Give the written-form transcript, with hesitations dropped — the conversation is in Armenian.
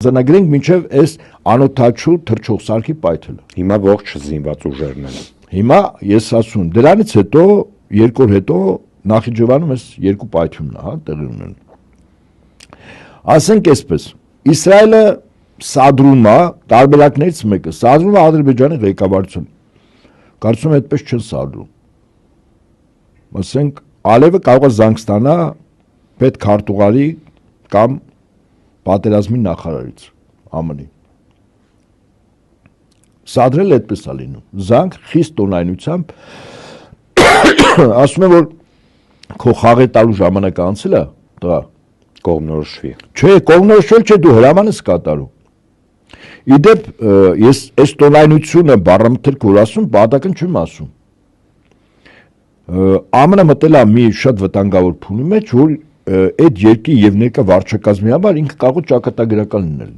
արձանագրենք մինչև այս անօթաչու թռչող սարքի պայթելը։ Հիմա ողջ զինված ուժերն են։ Հիմա ես ասում, դրանից հետո 2 օր հետո Նախիջևանում այս 2 պայթյունն է, տեղի ունեն։ Ասենք այսպես, Իսրայելը սադրում է տարբերակներից մեկը, սադրում է Ադրբեջանի ղեկավարությունը։ Կարծում եմ այդպես չեն սադրում։ Ասենք Ալիևը կարող է զանգ ստանա պետքարտուղարի կամ պատերազմի նախարարից ԱՄՆ-ի։ Սադրել այդպես է լինում։ Զանգ խիստ տոնայնությամբ ասում եմ, որ քո խաղի տալու ժամանակը անցել է, տղա, Կողմնորոշվի։ Չէ, կողմնորոշվել չէ, դու հրաման ես կատարում։ Իդեպ ես այս տոնայնությունը բառամթերք որ ասում, պատական չեմ ասում։ ԱՄՆ-ը մտել է մի շատ վտանգավոր փուլի մեջ, որ այդ երկրի եւ ներկա վարչակազմի համար ինքը կարող է ճակատագրական լինել։